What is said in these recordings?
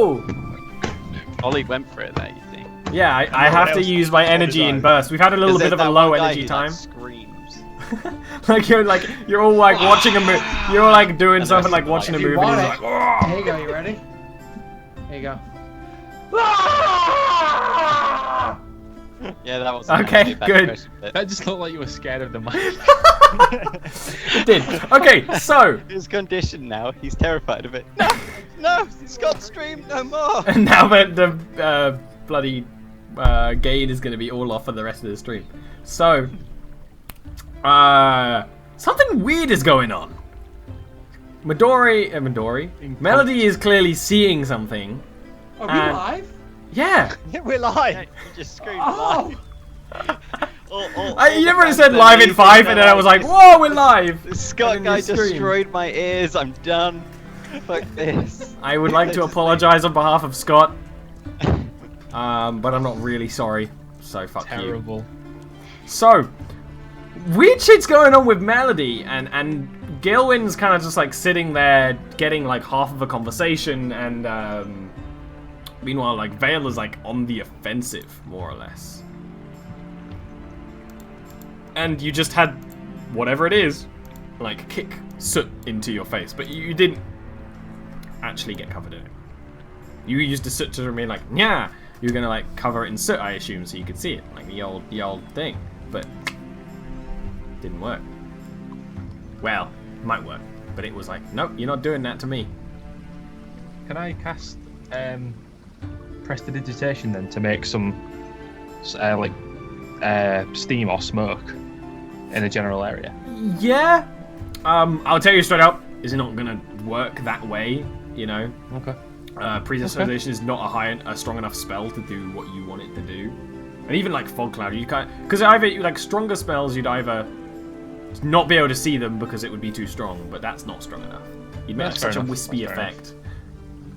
Whoa! Ollie went for it there, you see. Yeah, I have to use my energy in burst. We've had a little bit of a low energy time. Screams. you're all like watching a movie. You're all like doing something like watching a movie. Want And it? you're like, Here you go. You ready? Here you go. Yeah, that was Okay, good. That just looked like you were scared of the mic. It did. Okay, so His condition now, he's terrified of it. No! No! Scott stream no more! and now that the bloody gain is going to be all off for the rest of the stream. So, something weird is going on. Melody is clearly seeing something. Are we live? Yeah. We're live! You just screamed live. You never said live in 5 and then I was like, whoa, we're live! The Scott guy destroyed my ears, I'm done. Fuck this. I would like to apologize on behalf of Scott. But I'm not really sorry, so fuck you. Terrible. So, weird shit's going on with Melody, and Gilwyn's kind of just like sitting there getting like half of a conversation, and meanwhile like Vale is like on the offensive, more or less. And you just had whatever it is, like kick soot into your face, but you didn't actually get covered in it. You used the soot to remain like, yeah, you're gonna like cover it in soot, I assume, so you could see it, like the old thing, but didn't work. Well, might work, but it was like, nope, you're not doing that to me. Can I cast prestidigitation then to make some steam or smoke in a general area? Yeah. I'll tell you straight up, it's not gonna work that way, you know. Okay. Predestination is not a strong enough spell to do what you want it to do. And even like fog cloud, you can't, because either like stronger spells, you'd either not be able to see them because it would be too strong, but that's not strong enough. You'd make such a wispy effect.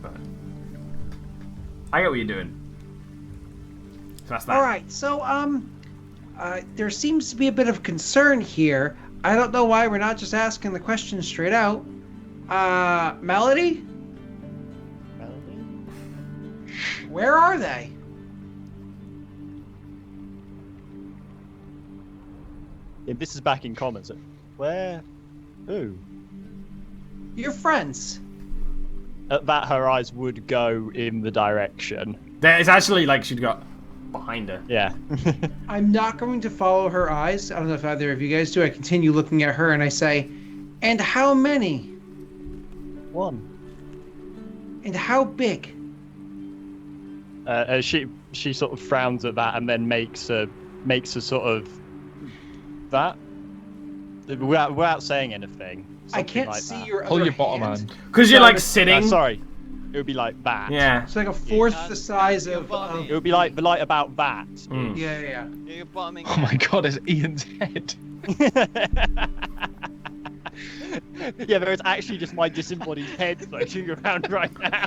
But I get what you're doing. So that's that. All right. So there seems to be a bit of concern here. I don't know why we're not just asking the question straight out. Melody? Where are they? If this is back in comments, where? Who? Your friends. At that, her eyes would go in the direction. It's actually like she'd got behind her. Yeah. I'm not going to follow her eyes. I don't know if either of you guys do. I continue looking at her and I say, and how many? One. And how big? She sort of frowns at that and then makes a sort of that without saying anything. I can't like see that. your Pull other your bottom hand. hand. Because you're like sitting. Sorry, it would be like that. Yeah. It's like a fourth the size of. It would be like about that. Mm. Yeah. You're bottoming. Oh my god, it's Ian's head. Yeah, there is actually just my disembodied head floating around right now.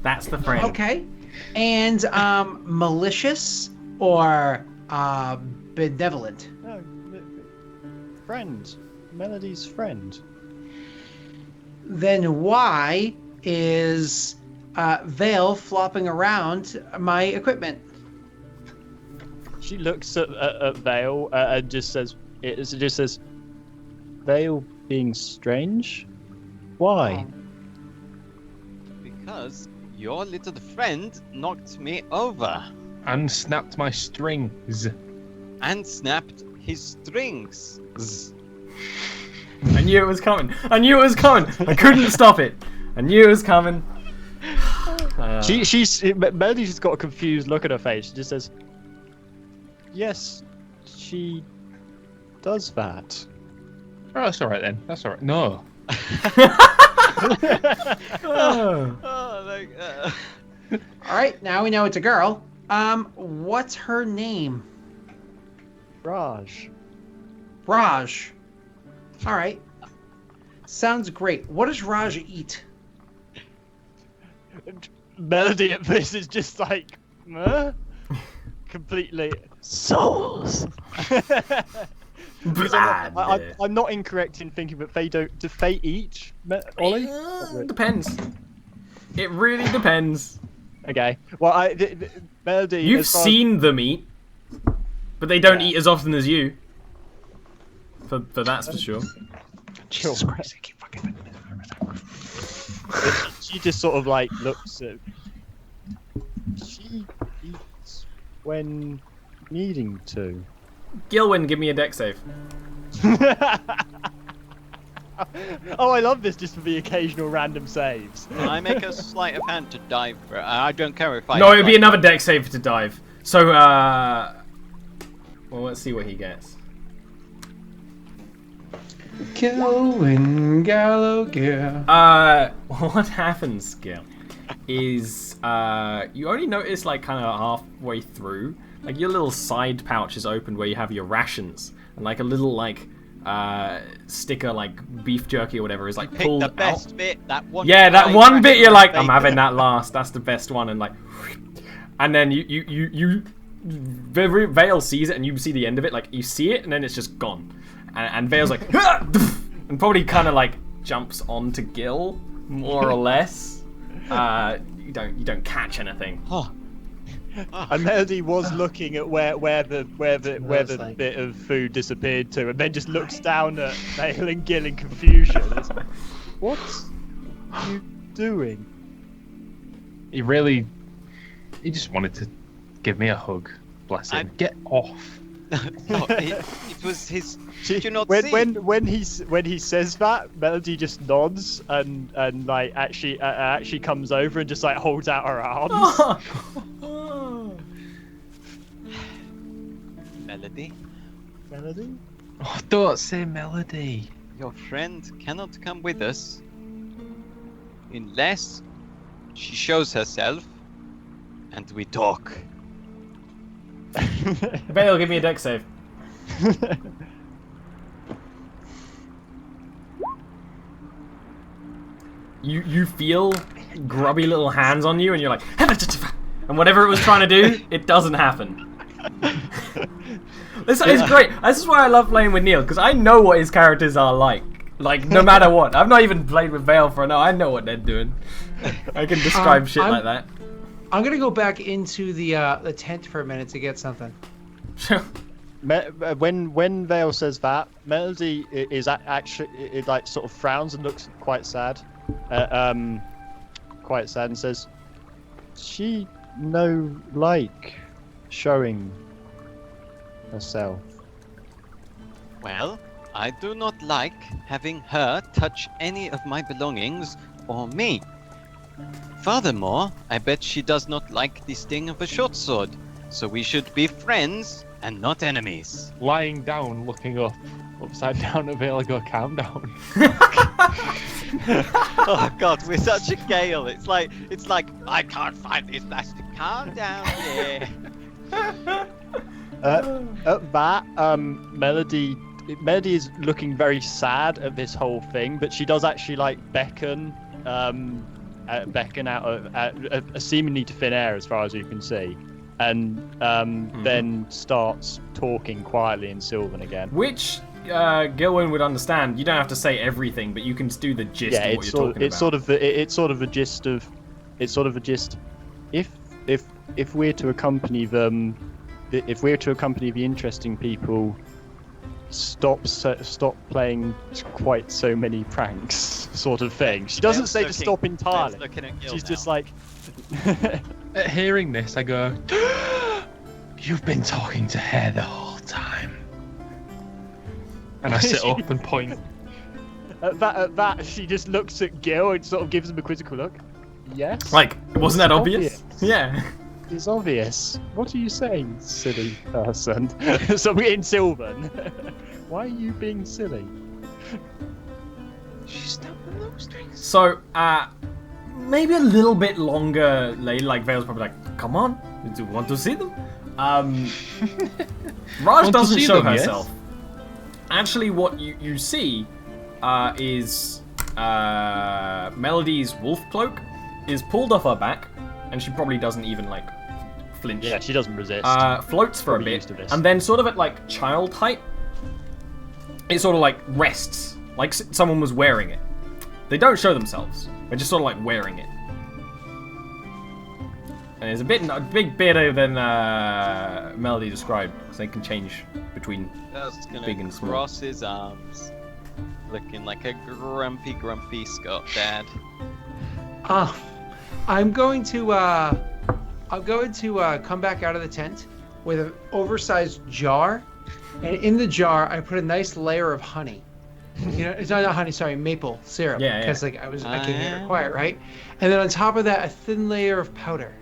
That's the friend. Okay. And malicious or benevolent? No, friend. Melody's friend. Then why is Vale flopping around my equipment? She looks at Vale and just says, Vale being strange? Why? Because your little friend knocked me over. And snapped my strings. And snapped his strings. I knew it was coming. I couldn't stop it. I knew it was coming. Melody's just got a confused look at her face. She just says, yes, she does that. Oh, that's alright then. That's alright. No. All right, now we know it's a girl. What's her name? Raj. Raj. All right. Sounds great. What does Raj eat? Melody at this is just like, completely souls. I'm not incorrect in thinking that they don't. Do they eat? Ollie? Depends. It really depends. Okay. Well, Melody. You've as far seen them eat, but they don't Yeah. eat as often as you. For that's for sure. Jesus Christ, I keep fucking. She just sort of like looks at. She eats when needing to. Gilwyn, give me a deck save. Oh, I love this just for the occasional random saves. Can I make a sleight of hand to dive? I don't care if I. No, it'd be another deck save to dive. So, well, let's see what he gets. Going Gallagher. What happens, Gil, is you only notice like kind of halfway through, like your little side pouch is opened where you have your rations, and like a little like sticker like beef jerky or whatever is like Pick pulled the best out. bit. That one. Yeah, that I one bit you're like, I'm bacon. having that last. That's the best one, and like, and then you Vale sees it, and you see the end of it. Like you see it, and then it's just gone, and Vale's like, and probably kind of like jumps onto Gil more or less. You don't catch anything. Oh. And Melody was looking at where the like- bit of food disappeared to, and then just looks down at Vale and Gil in confusion. It's like, what are you doing? He just wanted to give me a hug. Bless him. Get off. No, it was his. Did you not see? When he says that, Melody just nods and like actually comes over and just like holds out her arms. Melody, Melody? Oh, don't say Melody. your friend cannot come with us unless she shows herself and we talk. Vale, give me a deck save. You feel grubby little hands on you, and you're like, and whatever it was trying to do, it doesn't happen. This is great. This is why I love playing with Neil, because I know what his characters are like. Like, no matter what. I've not even played with Vale for I know what they're doing. I can describe shit like that. I'm gonna go back into the tent for a minute to get something. When Vale says that, Melody is actually it like sort of frowns and looks quite sad, and says, "She no like showing herself." Well, I do not like having her touch any of my belongings or me. Furthermore, I bet she does not like the sting of a short sword, so we should be friends and not enemies. Lying down, looking up, upside down at Vale, I go, calm down. Oh god, we're such a gale. It's like I can't find this plastic. Calm down here. At that, Melody is looking very sad at this whole thing, but she does actually like beckon out of seemingly to thin air, as far as you can see, and then starts talking quietly in Sylvan again. Which Gilwyn would understand. You don't have to say everything, but you can do the gist of what you're talking about. It's sort of a gist of. It's sort of a gist. If we're to accompany them, if we're to accompany the interesting people, stop playing quite so many pranks, sort of thing. She doesn't say to stop entirely. She's just like. At hearing this, I go, "You've been talking to her the whole time." And I sit up and point. At that, she just looks at Gil and sort of gives him a quizzical look. Yes. Like, wasn't that obvious? obvious. Yeah. It's obvious. What are you saying, silly person? So we're in Sylvan. Why are you being silly? She's snapping those strings. So, maybe a little bit longer later, like Vale's probably like, come on, do you want to see them? Raj Want to doesn't see show them, yes? herself. Actually, what you see is Melody's wolf cloak is pulled off her back, and she probably doesn't even like flinch. Yeah, she doesn't resist. Floats for a Probably used bit, to this. and then sort of at like child height, it sort of like rests, like someone was wearing it. They don't show themselves; they're just sort of like wearing it. And it's a big better than Melody described, because they can change between big and small. Cross his arms, looking like a grumpy Scott dad. I'm going to come back out of the tent with an oversized jar, and in the jar I put a nice layer of honey. You know, it's not honey, sorry, maple syrup. Yeah, because like I came here quiet, right? And then on top of that, a thin layer of powder.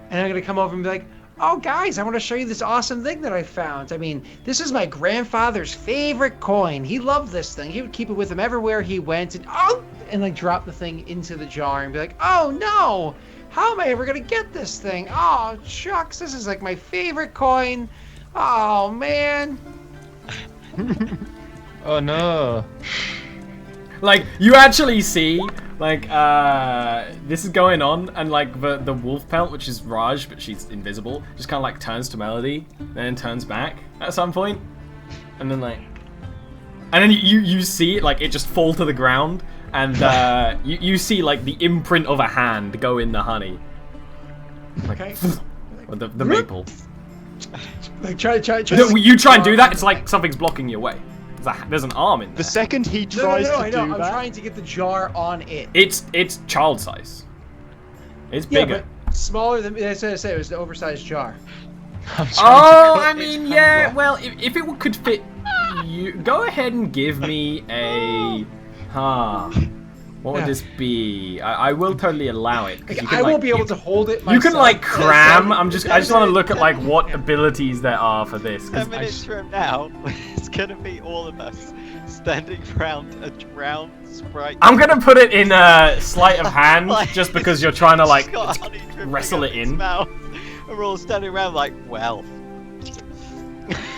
And I'm gonna come over and be like, "Oh, guys, I want to show you this awesome thing that I found. I mean, this is my grandfather's favorite coin. He loved this thing. He would keep it with him everywhere he went, and like drop the thing into the jar and be like, "Oh no, how am I ever gonna get this thing? Oh shucks, this is like my favorite coin. Oh man." Oh no. Like, you actually see, like, this is going on, and, like, the wolf pelt, which is Raj, but she's invisible, just kind of, like, turns to Melody, then turns back at some point, and then, like... And then you see it, like, it just fall to the ground, and, you see, like, the imprint of a hand go in the honey. Like, Okay. or the maple. Like try. You try and do that, it's like something's blocking your way. There's an arm in there. The second he No, tries I to know. do I'm that, trying to get the jar on it. It's child size. It's Yeah, bigger. but smaller than. That's what I said. It was the oversized jar. Oh, I mean, yeah. Well, if it could fit you, go ahead and give me a. What would this be? I will totally allow it. 'Cause you can, I won't be able to hold it myself. You can like cram. I just want to look at like what abilities there are for this. 'Cause 10 minutes from now, it's gonna be all of us standing around a drowned sprite. I'm gonna put it in a sleight of hand just because you're trying to like It's got honey dripping wrestle out it its in. mouth. And we're all standing around like, well.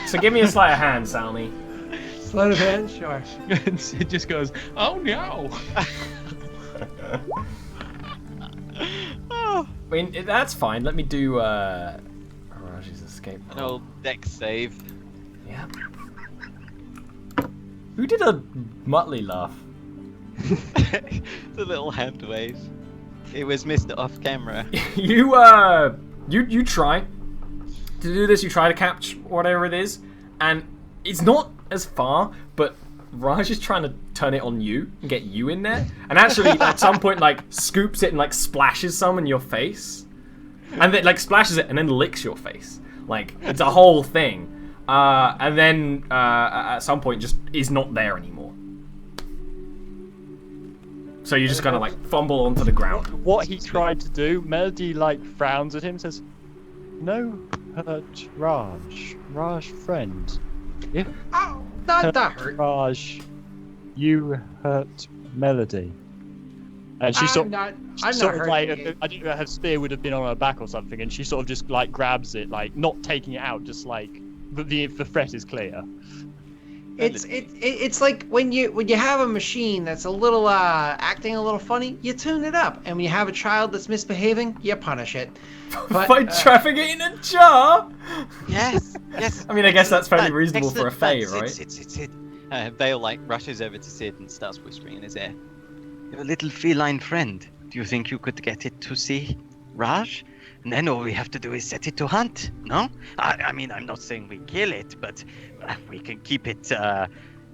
So give me a sleight of hand, Salmi. Sleight of hand, sure. It just goes, oh no. Oh, I mean, that's fine. Let me do Raj's escape. an old deck save. Yeah. Who did a Muttley laugh? The little hand wave. It was Mr. Off Camera. You try to do this. You try to catch whatever it is, and it's not as far, but Raj is trying to turn it on you and get you in there, and actually at some point like scoops it and like splashes some in your face, and then like splashes it and then licks your face. Like it's a whole thing, and then at some point just is not there anymore. So you just kind of like fumble onto the ground. what he tried to do, Melody like frowns at him, says, "No hurt Raj friend. If Oh, not that hurt. Raj, you hurt Melody." And she I'm not hurting like, you. I don't know, her spear would have been on her back or something, and she sort of just like grabs it, like not taking it out, just like the threat is clear. It's like when you have a machine that's a little acting a little funny, you tune it up, and when you have a child that's misbehaving, you punish it. But, By trapping it in a jar. Yes, yes. I mean, I guess that's fairly reasonable for a Excellent fae, plan. right? Sid. Vale like rushes over to Sid and starts whispering in his ear. Your little feline friend. Do you think you could get it to see Raj? And then all we have to do is set it to hunt. No? I mean, I'm not saying we kill it, but we can keep it.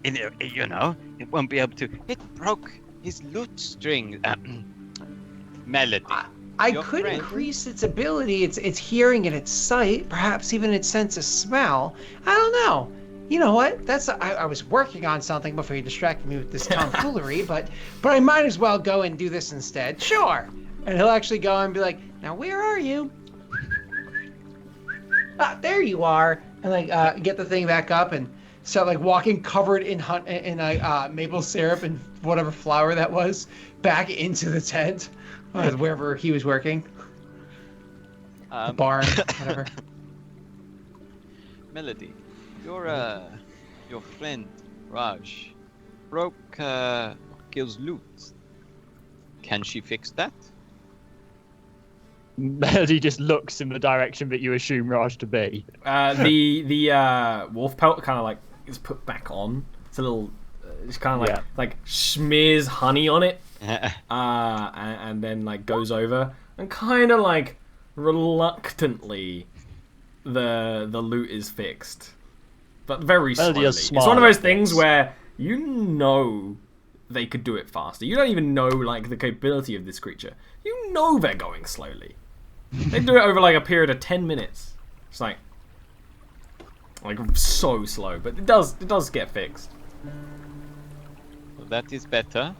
It won't be able to. It broke his lute string. Melody. I Your could friend. increase its ability, its hearing and its sight, perhaps even its sense of smell. I don't know. You know what? I was working on something before you distracted me with this tomfoolery, but I might as well go and do this instead. Sure. And he'll actually go and be like, "Now where are you?" Ah, there you are. And like get the thing back up and start like walking covered in maple syrup and whatever flour that was back into the tent, wherever he was working. The barn, whatever. Melody, your friend Raj broke Gil's lute. Can she fix that? Melody just looks in the direction that you assume Raj to be. The wolf pelt kind of like is put back on. It's a little, it's kind of like smears honey on it, and then like goes over and kind of like reluctantly the loot is fixed, but very slowly. Melody is It's smart one of those at things this. where you know they could do it faster. You don't even know like the capability of this creature. You know they're going slowly. They do it over like a period of 10 minutes. It's like so slow, but it does get fixed. Well, that is better.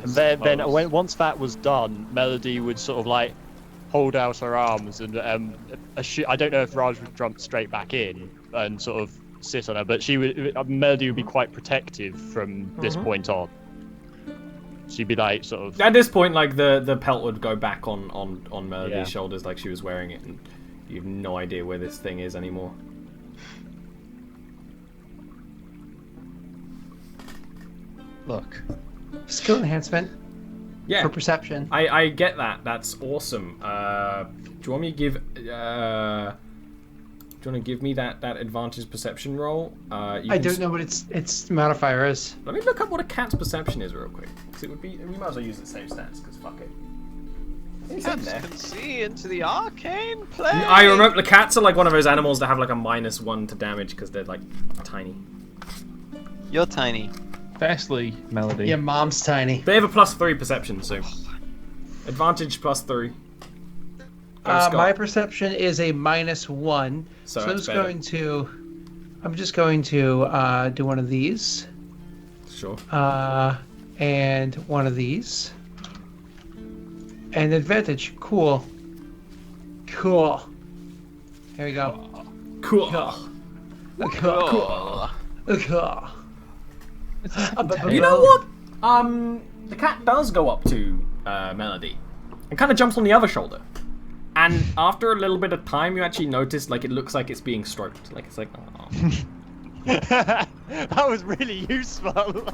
And then once that was done, Melody would sort of like hold out her arms and I don't know if Raj would jump straight back in and sort of sit on her, but Melody would be quite protective from this point on. She'd be like sort of. At this point, like the pelt would go back on Melody's Yeah. shoulders, like she was wearing it, and you have no idea where this thing is anymore. Look. Skill enhancement Yeah, for perception. I get that. That's awesome. Do you want me to give? Do you want to give me that advantage perception roll? I don't know what its modifier is. Let me look up what a cat's perception is real quick. Because it would be. We might as well use the same stats. Because fuck it. It's in Cats there. can see into the arcane plane. I remember the cats are like one of those animals that have like a -1 to damage because they're like tiny. You're tiny. Firstly, Melody. Your mom's tiny. They have a +3 perception, so advantage +3. My perception is a -1. So I'm that's just better. going to do one of these. Sure. And one of these. And advantage. Cool. Cool. Here we go. Cool. Cool. Cool. Cool. You know what? The cat does go up to Melody and kind of jumps on the other shoulder. And after a little bit of time, you actually notice like it looks like it's being stroked. Like it's like, oh. That was really useful.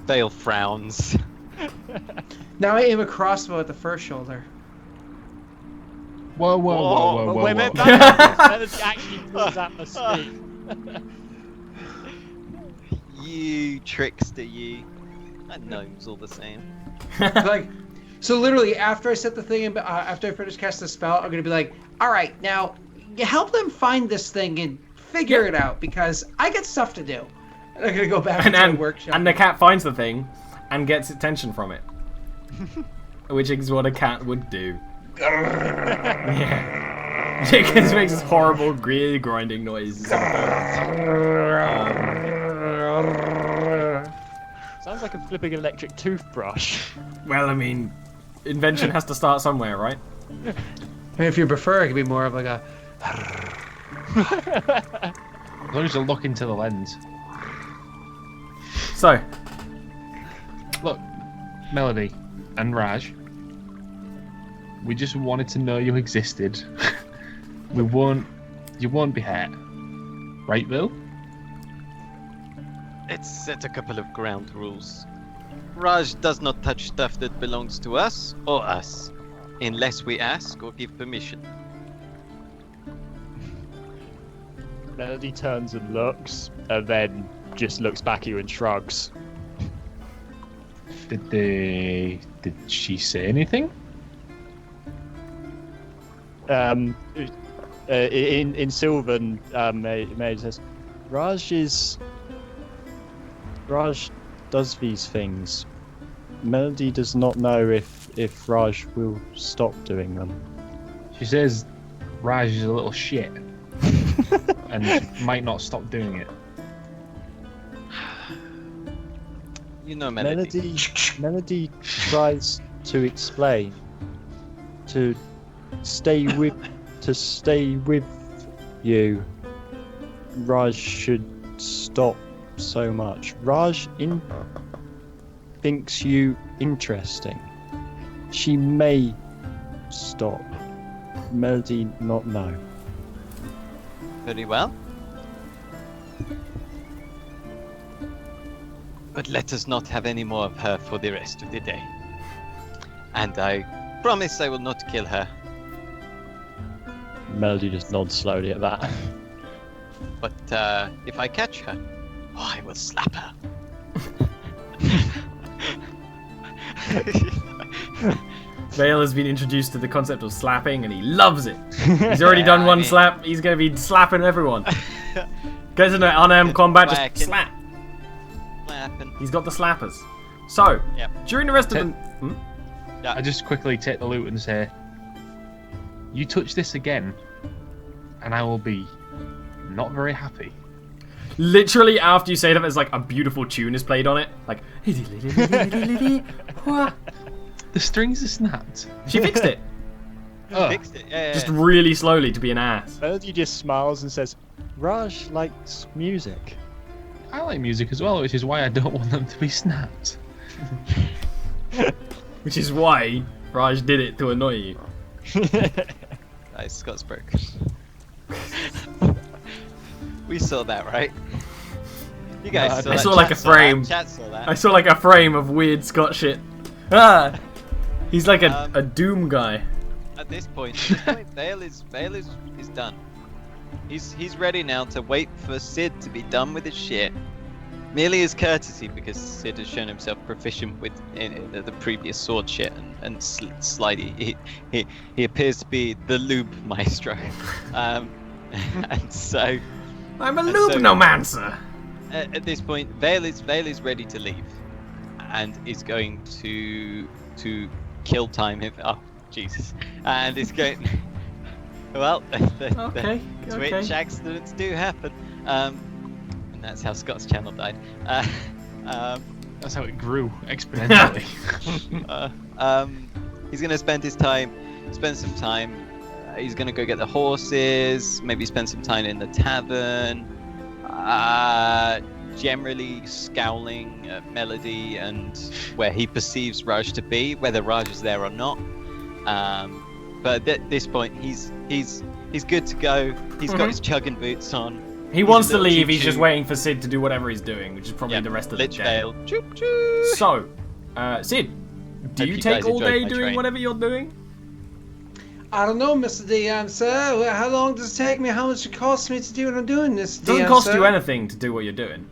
Vale frowns. Now I aim a crossbow at the first shoulder. Whoa, whoa, whoa, whoa, whoa, Wait, whoa. Melody actually pulls out the sleeve. You trickster, you. And gnomes all the same. Like, so literally after I set the thing, after I finish casting the spell, I'm gonna be like, all right, now you help them find this thing and figure it out because I got stuff to do. And I'm gonna go back to my workshop. And the cat finds the thing and gets attention from it, which is what a cat would do. Yeah. It just makes this horrible grinding noise. Sounds like a flipping electric toothbrush. Well, I mean, invention has to start somewhere, right? I mean, if you prefer, it could be more of like a. As long as you look into the lens. So, Look, Melody and Raj, we just wanted to know you existed. You won't be hurt. Right, Bill? Let's set a couple of ground rules. Raj does not touch stuff that belongs to us or us, unless we ask or give permission. Melody turns and looks, and then just looks back at you and shrugs. Did she say anything? In Sylvan, May says, Raj does these things. Melody does not know if Raj will stop doing them. She says Raj is a little shit and might not stop doing it. You know, Melody. Melody tries to explain to stay with you. Raj should stop so much. Raj thinks you interesting. She may stop. Melody not know. Very well. But let us not have any more of her for the rest of the day. And I promise I will not kill her. Melody just nods slowly at that. But if I catch her, I will slap her. Vale has been introduced to the concept of slapping, and he loves it. He's already done one slap. He's going to be slapping everyone. Goes into unarmed combat, just Whacking. slap. Slapping. He's got the slappers. So, Yep. during the rest of the... I just quickly take the loot and say, you touch this again, and I will be not very happy. Literally, after you say that, there's like a beautiful tune is played on it. Like... The strings are snapped. She fixed it. Oh. Fixed it. Yeah. Just really slowly to be an ass. Melody just smiles and says, Raj likes music. I like music as well, which is why I don't want them to be snapped. Which is why Raj did it to annoy you. Nice, Scott's broke. We saw that, right? You guys saw I that. saw like a Chat saw that, frame. Chat saw that. I saw like a frame of weird Scott shit. Ah! He's like a Doom guy. At this point, Vale is done. He's ready now to wait for Sid to be done with his shit. Merely as courtesy, because Sid has shown himself proficient with in the previous sword shit and slidey. He appears to be the lube maestro, and so I'm a And Lubnomancer! at this point, Vale is ready to leave, and is going to kill time him. Oh Jesus! And is going. Well, Okay, the Twitch okay. accidents do happen, and that's how Scott's channel died. That's how it grew exponentially. He's gonna spend some time. He's gonna go get the horses. Maybe spend some time in the tavern. Generally scowling at Melody and where he perceives Raj to be, whether Raj is there or not. But at this point, he's good to go. He's got his chugging boots on. He wants to leave, he's just waiting for Sid to do whatever he's doing, which is probably the rest of the Lich day. Vale. Choop, choop. So, Sid, do Hope you you take guys all enjoyed day my doing train. whatever you're doing? I don't know, Mr. DM, sir. How long does it take me? How much it costs me to do what I'm doing, this It doesn't DM, cost sir? you anything to do what you're doing.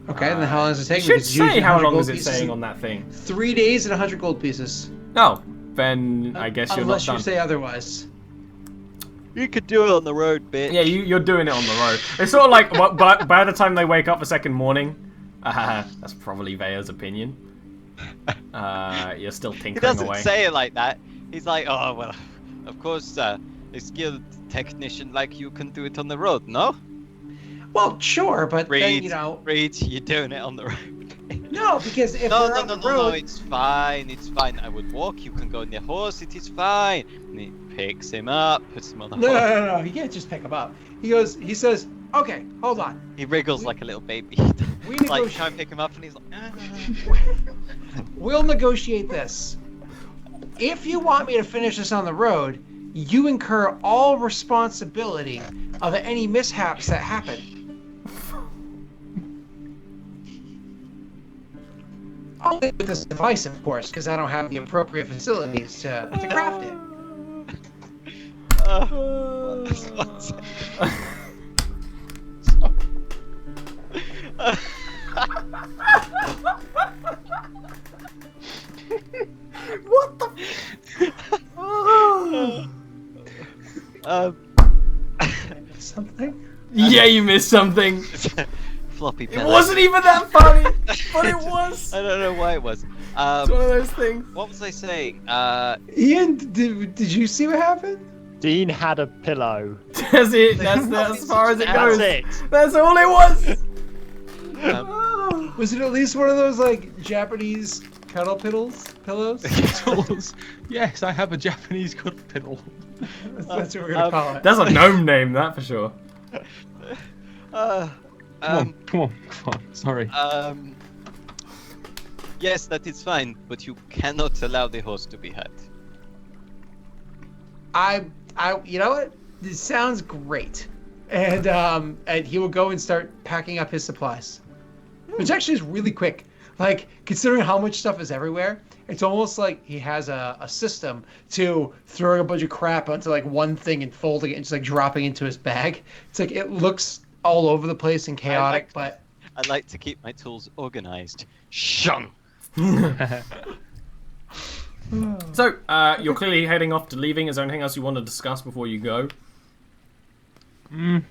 Okay, then how long does it take You me? should Because it's usually say how 100 long gold is it pieces saying and on that thing. 3 days and 100 gold pieces. Oh, then I guess you're Unless not you done. say otherwise. You could do it on the road, bitch. Yeah, you're doing it on the road. It's sort of like by the time they wake up the second morning, that's probably Vea's opinion. You're still He tinkering doesn't away. say it like that. He's like, oh well, of course, a skilled technician like you can do it on the road, no? Well, sure, but then, Reed, you know... Reed, you're doing it on the road. No, because if No, we're no, on no, the no, road... no, it's fine, I would walk, you can go on the horse, it is fine. And he picks him up, puts him on the No, horse. no, he can't just pick him up. He says, okay, hold on. He wriggles like a little baby. We like, negotiate. try and pick him up and he's like, We'll negotiate this. If you want me to finish this on the road, you incur all responsibility of any mishaps that happen. Only with this device, of course, because I don't have the appropriate facilities to craft it. What the? Something? Yeah, you missed something. floppy It pellet. wasn't even that funny, but it was. I don't know why it was. It's one of those things. What was I saying? Ian, did you see what happened? Dean had a pillow. That's it. That's as far as it goes. That's it. That's all it was. Was it at least one of those like Japanese cuddle pillows? Yes, I have a Japanese cuddle piddle. That's what we're gonna call it. That's a gnome name, that for sure. Come on. Sorry. Yes, that is fine, but you cannot allow the horse to be hurt. You know what? This sounds great, and he will go and start packing up his supplies, which actually is really quick. Like considering how much stuff is everywhere, it's almost like he has a system to throwing a bunch of crap onto like one thing and folding it and just like dropping into his bag. It's like it looks all over the place and chaotic, but I like to keep my tools organized. Shung. So, you're clearly heading off to leaving. Is there anything else you want to discuss before you go? Anything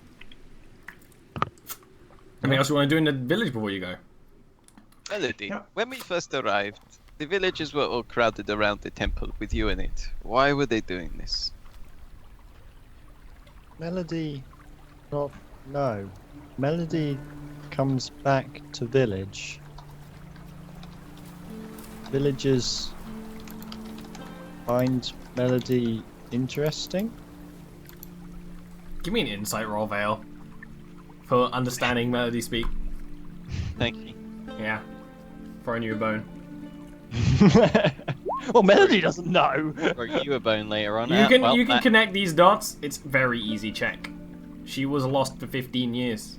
else you want to do in the village before you go? Melody, Yeah. when we first arrived, the villagers were all crowded around the temple with you in it. Why were they doing this? Melody, no. Melody comes back to village. Villagers find Melody interesting. Give me an insight roll, Vale. For understanding Melody speak. Thank you. Yeah. Throwing you a bone. Well, Melody doesn't know. Or you a bone later on. You can well, you can connect these dots. It's very easy check. She was lost for 15 years.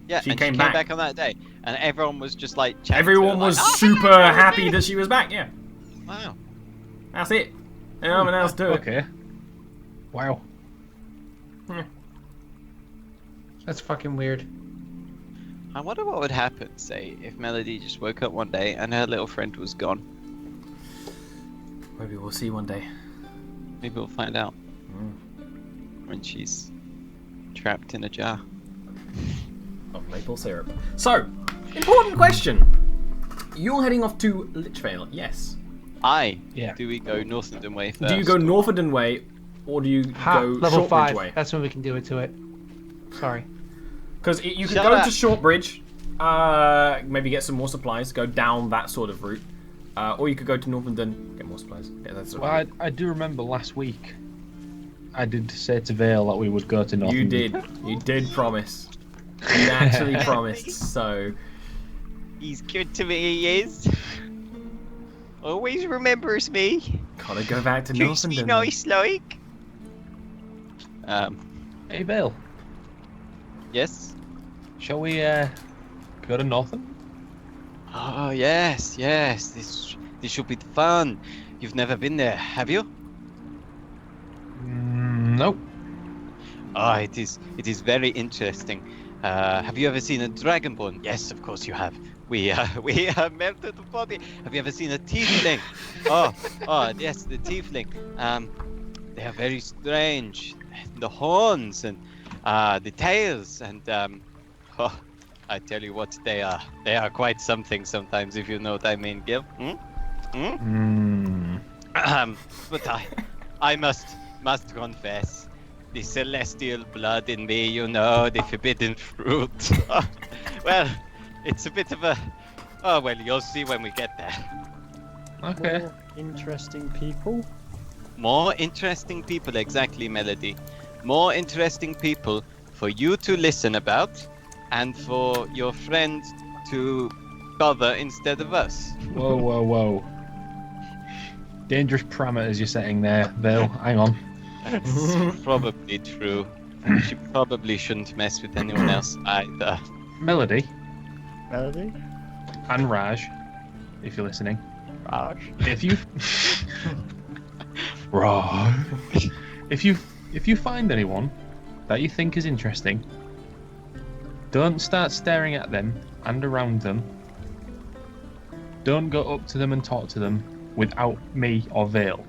Yeah, she and came she back. came back on that day, and everyone was just like. chatting to Everyone her, was like, "Oh, super hello, happy Melody." that she was back. Yeah, Wow. that's it. And no one else do it. Okay. Wow. That's fucking weird. I wonder what would happen, say, if Melody just woke up one day and her little friend was gone. Maybe we'll see one day. Maybe we'll find out when she's trapped in a jar. Of maple syrup. So, important question. You're heading off to Lichvale, yes. Yeah. Do we go Northenden way first? Do you go Northenden Way, or do you Ha, go level Shortbridge 5. Way? That's when we can do it to it. Sorry. Because you could Shut go up. to Shortbridge, maybe get some more supplies, go down that sort of route. Or you could go to Northenden, get more supplies. Yeah, that's sort of Well, route. I do remember last week. I did say to Vale that we would go to North. You did. You did promise. You actually promised, so... He's good to me, he is. Always remembers me. Gotta go back to Treats me Northenden. nice, like. Hey Vale, Yes? shall we go to Northern? Oh, yes, yes. This should be fun. You've never been there, have you? Nope. Oh, it is very interesting. Have you ever seen a dragonborn? Yes, of course you have. We have melted the body. Have you ever seen a tiefling? Oh, yes, the tiefling. They are very strange. The horns and the tails and oh, I tell you what, they are quite something sometimes, if you know what I mean, Gil. But I must confess, the celestial blood in me, you know, the forbidden fruit. Well, it's a bit of a... Oh, well, you'll see when we get there. Okay. More interesting people. More interesting people, exactly, Melody. More interesting people for you to listen about and for your friend to bother instead of us. Whoa, whoa, whoa. Dangerous parameters you're setting there, Vale. Hang on. That's probably true. She probably shouldn't mess with anyone else either. Melody Melody. and Raj, if you're listening. Raj. If you Raj. If you find anyone that you think is interesting, don't start staring at them and around them. Don't go up to them and talk to them without me or Vale.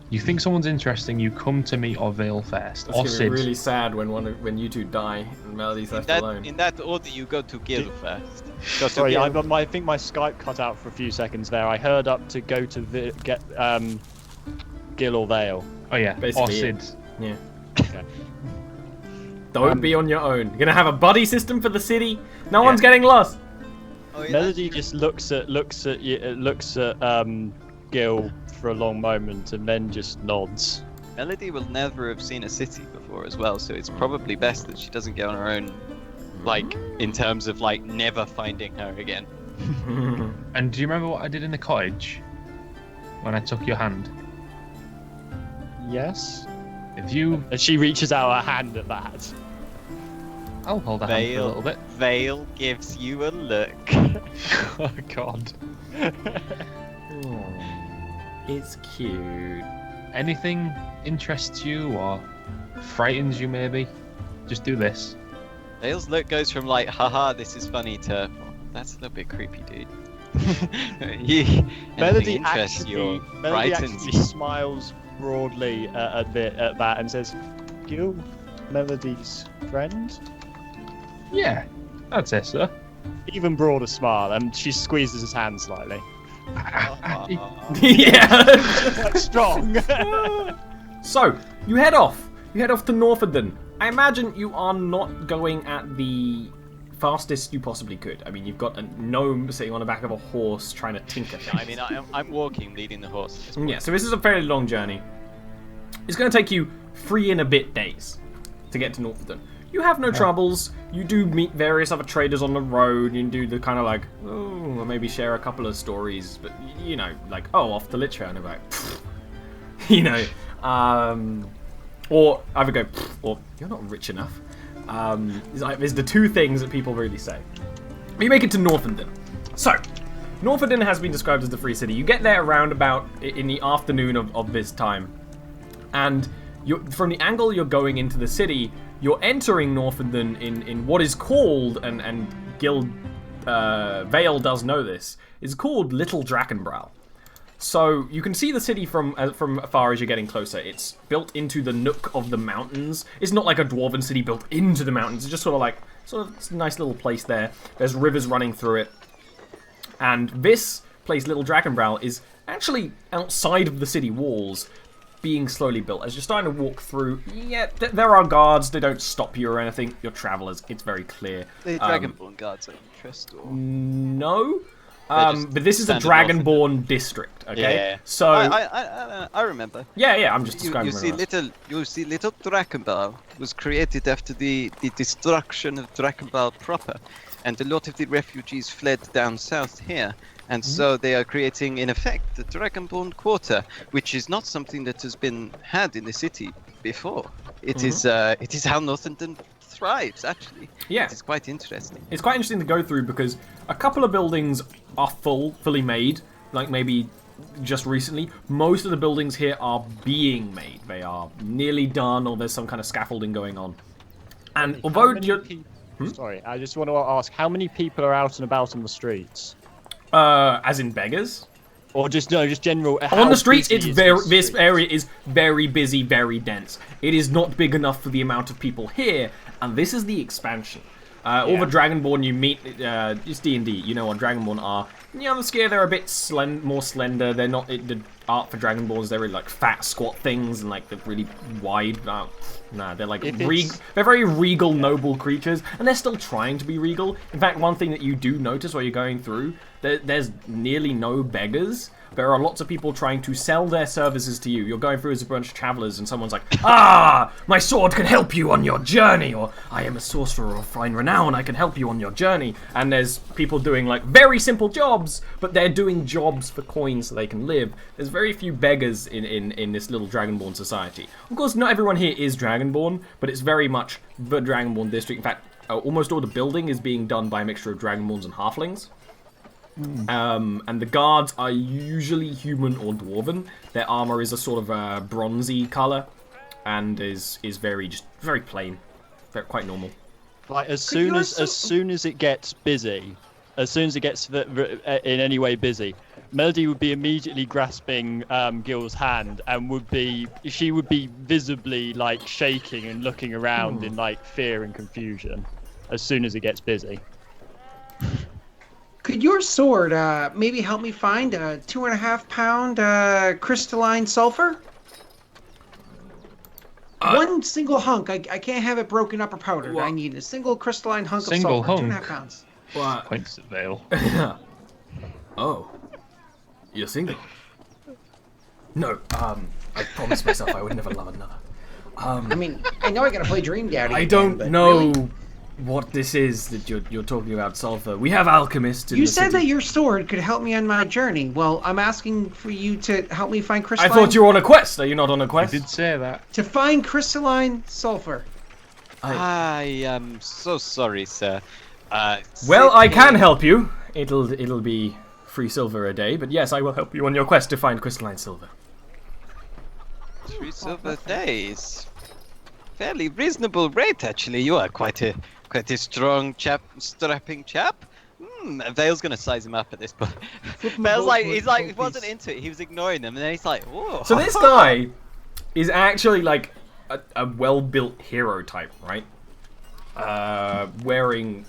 You think someone's interesting, you come to me or Vale first. It's Or gonna be Sid. really sad when you two die and Melody's left alone. In that order, you go to Gil first. Go to Sorry, Gil. I think my Skype cut out for a few seconds there. I heard up to go to get Gil or Vale. Oh yeah, Basically, or yeah. Sid. Yeah. Okay. Don't be on your own. You're gonna have a buddy system for the city. No one's Yeah. getting lost. Oh, yeah, Melody just looks at Gil for a long moment and then just nods. Melody will never have seen a city before as well, so it's probably best that she doesn't get on her own, like, in terms of, like, never finding her again. And do you remember what I did in the cottage when I took your hand? Yes. If you, And she reaches out her hand at that. I'll hold a hand for a little bit. Vale gives you a look. Oh God. It's cute. Anything interests you or frightens you, maybe? Just do this. Vale's look goes from like, haha, this is funny, to, oh, that's a little bit creepy, dude. Anything Melody interests you, frightens actually you. smiles broadly at that and says, "Gil, Melody's friend." Yeah, I'd say so. Even broader smile, and she squeezes his hand slightly. Yeah. Quite strong. So you head off. You head off to Northenden. I imagine you are not going at the fastest you possibly could. I mean, you've got a gnome sitting on the back of a horse trying to tinker things. I mean, I'm walking, leading the horse. at this point. Yeah, so this is a fairly long journey. It's going to take you 3 and a bit days to get to Northenden. You have no troubles. You do meet various other traders on the road. You do the kind of like, oh, maybe share a couple of stories, but you know, like, oh, off the Lich and about, you know, or either go, or you're not rich enough. There's the two things that people really say. You make it to Northenden. So, Northenden has been described as the free city. You get there around about in the afternoon of this time, and from the angle you're going into the city, you're entering Northenden in what is called, and Gil Vale does know this, is called Little Drakenbrow. So you can see the city from afar as you're getting closer. It's built into the nook of the mountains. It's not like a dwarven city built into the mountains. It's just sort of it's a nice little place there. There's rivers running through it. And this place, Little Drakenbrow, is actually outside of the city walls, being slowly built. As you're starting to walk through, yeah, there are guards. They don't stop you or anything. You're travelers. It's very clear. The Dragonborn guards are interested. No. just But this is a standing off Dragonborn district, okay? Yeah. So I remember. yeah, I'm just describing You see, little Drakenball was created after the destruction of Drakenball proper, and a lot of the refugees fled down south here, and so they are creating, in effect, the Dragonborn Quarter, which is not something that has been had in the city before. It is how Northenden thrives, actually. Yeah. It is quite interesting. it's quite interesting to go through because a couple of buildings are fully made, like maybe just recently. Most of the buildings here are being made. They are nearly done, or there's some kind of scaffolding going on. And although you're... Sorry, I just want to ask, how many people are out and about on the streets? as in beggars? Or just general. On the streets, busy it's is the this streets? area is very busy, very dense. It is not big enough for the amount of people here, and this is the expansion. All the Dragonborn you meet, it's D&D. You know what Dragonborn are. On the scale, they're a bit more slender. They're not the art for Dragonborns. They're really like fat, squat things, and like they're really wide. They're like they're very regal, noble creatures, and they're still trying to be regal. In fact, one thing that you do notice while you're going through, there's nearly no beggars. There are lots of people trying to sell their services to you. You're going through as a bunch of travelers, and someone's like, "Ah, my sword can help you on your journey," or "I am a sorcerer of fine renown, I can help you on your journey." And there's people doing like very simple jobs, but they're doing jobs for coins so they can live. There's very few beggars in this little Dragonborn society. Of course, not everyone here is Dragonborn, but it's very much the Dragonborn district. In fact, almost all the building is being done by a mixture of Dragonborns and Halflings. And the guards are usually human or dwarven. Their armor is a sort of a bronzy color, and is very plain, quite normal. Like as soon as it gets busy, as soon as it gets in any way busy, Melody would be immediately grasping Gil's hand and would be visibly like shaking and looking around in like fear and confusion as soon as it gets busy. Could your sword maybe help me find a 2.5 pound crystalline sulfur? One single hunk. I can't have it broken up or powdered. What? I need a single crystalline hunk of Single sulfur. hunk? 2.5 pounds. What? Points at Vale. Oh, you're single? No. I promised myself I would never love another. I mean, I know I gotta play Dream Daddy. I again, don't but know really? what this is that you're talking about, sulfur. We have alchemists in You the said city. that your sword could help me on my journey. Well, I'm asking for you to help me find I crystalline. thought you were on a quest. Are you not on a I quest? did say that. To find crystalline sulfur. I am so sorry, sir. Well, I can help you. It'll be free silver a day, but yes, I will help you on your quest to find crystalline silver. 3 silver days. Fairly reasonable rate, actually. You are quite a strong chap, strapping chap. Vale's gonna size him up at this point. Flip him a Vale's gold- like, he's like, gold he wasn't piece. into it. He was ignoring them, and then he's like, whoa. So this guy is actually like a well-built hero type, right? Wearing